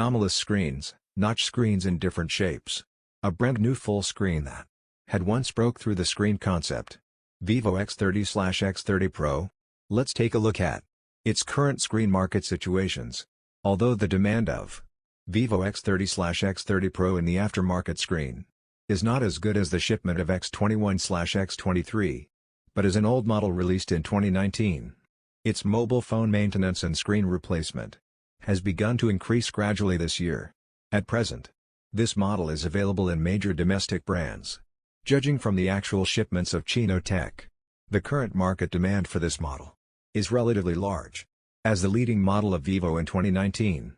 Anomalous screens, notch screens in different shapes. A brand new full screen that had once broke through the screen concept. Vivo X30/X30 Pro. Let's take a look at its current screen market situations. Although the demand of Vivo X30/X30 Pro in the aftermarket screen is not as good as the shipment of X21/X23, but is an old model released in 2019. Its mobile phone maintenance and screen replacement has begun to increase gradually this year. At present, this model is available in major domestic brands. Judging from the actual shipments of Chino Tech, the current market demand for this model is relatively large. As the leading model of Vivo in 2019,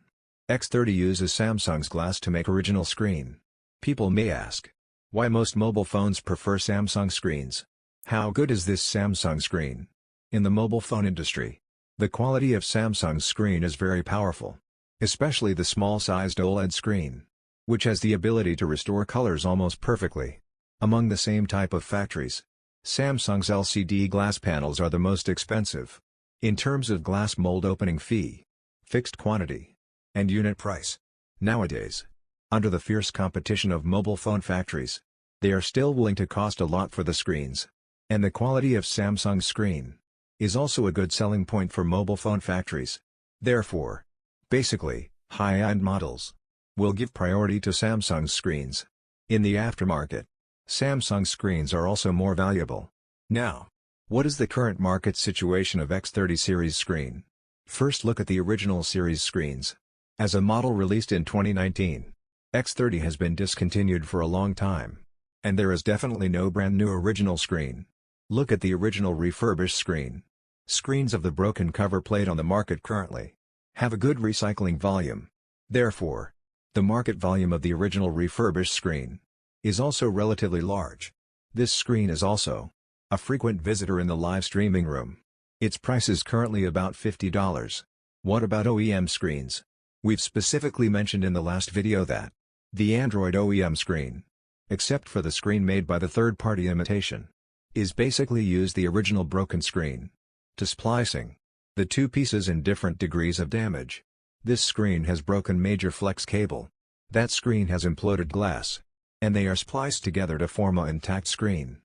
X30 uses Samsung's glass to make original screen. People may ask, why most mobile phones prefer Samsung screens? How good is this Samsung screen? In the mobile phone industry, the quality of Samsung's screen is very powerful, especially the small-sized OLED screen, which has the ability to restore colors almost perfectly. Among the same type of factories, Samsung's LCD glass panels are the most expensive. In terms of glass mold opening fee, fixed quantity, and unit price. Nowadays, under the fierce competition of mobile phone factories, they are still willing to cost a lot for the screens. And the quality of Samsung's screen is also a good selling point for mobile phone factories. Therefore, basically, high-end models will give priority to Samsung's screens. In the aftermarket, Samsung screens are also more valuable. Now, what is the current market situation of X30 series screen? First, look at the original series screens. As a model released in 2019, X30 has been discontinued for a long time, and there is definitely no brand new original screen. Look at the original refurbished screen. Screens of the broken cover plate on the market currently have a good recycling volume. Therefore, the market volume of the original refurbished screen is also relatively large. This screen is also a frequent visitor in the live streaming room. Its price is currently about $50. What about OEM screens? We've specifically mentioned in the last video that the Android OEM screen, except for the screen made by the third-party imitation, is basically use the original broken screen to splicing the two pieces in different degrees of damage. This screen has broken major flex cable. That screen has imploded glass, and they are spliced together to form an intact screen.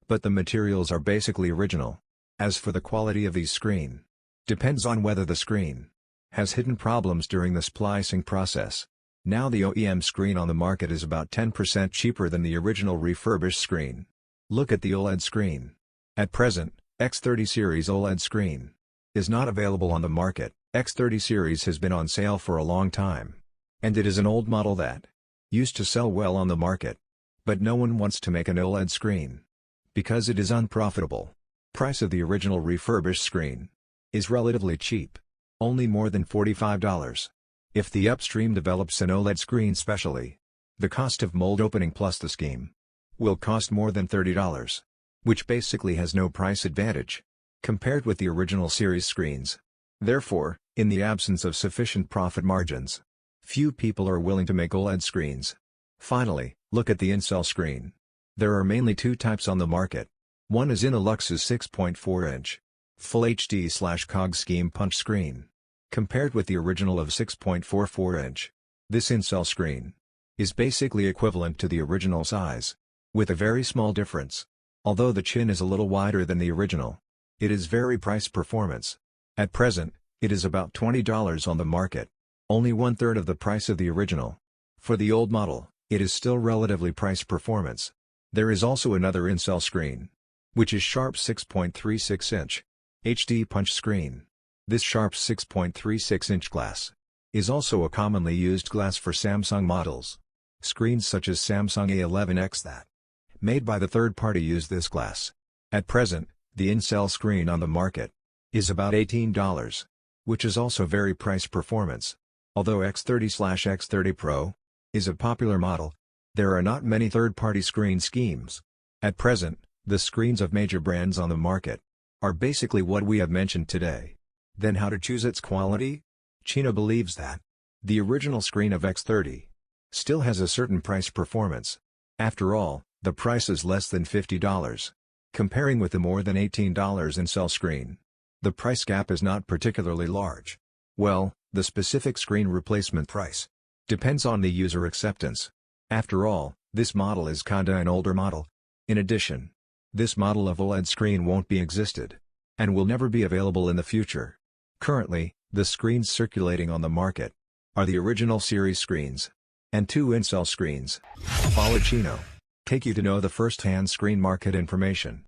But the materials are basically original. As for the quality of these screen, depends on whether the screen has hidden problems during the splicing process. Now the OEM screen on the market is about 10% cheaper than the original refurbished screen. Look at the OLED screen. At present, X30 series OLED screen is not available on the market. X30 series has been on sale for a long time, and it is an old model that used to sell well on the market. But no one wants to make an OLED screen because it is unprofitable. Price of the original refurbished screen is relatively cheap, only more than $45. If the upstream develops an OLED screen specially, the cost of mold opening plus the scheme will cost more than $30, which basically has no price advantage compared with the original series screens. Therefore, in the absence of sufficient profit margins, few people are willing to make OLED screens. Finally, look at the in-cell screen. There are mainly two types on the market. One is Innolux's 6.4-inch Full HD/COG scheme punch screen, compared with the original of 6.44-inch. This in-cell screen is basically equivalent to the original size, with a very small difference. Although the chin is a little wider than the original, it is very price performance. At present, it is about $20 on the market, only one-third of the price of the original. For the old model, it is still relatively price performance. There is also another in-cell screen, which is Sharp's 6.36-inch HD punch screen. This Sharp's 6.36-inch glass is also a commonly used glass for Samsung models. Screens such as Samsung A11X that made by the third party use this glass. At present, the in-cell screen on the market is about $18, which is also very price performance. Although X30/X30 Pro is a popular model, there are not many third-party screen schemes. At present, the screens of major brands on the market are basically what we have mentioned today. Then how to choose its quality? Chino believes that the original screen of X30 still has a certain price performance. After all, the price is less than $50. Comparing with the more than $18 in-cell screen, the price gap is not particularly large. Well, the specific screen replacement price Depends on the user acceptance. After all, this model is kinda an older model. In addition, this model of OLED screen won't be existed, and will never be available in the future. Currently, the screens circulating on the market are the original series screens and 2 in-cell screens. Follow Chino. Take you to know the first-hand screen market information.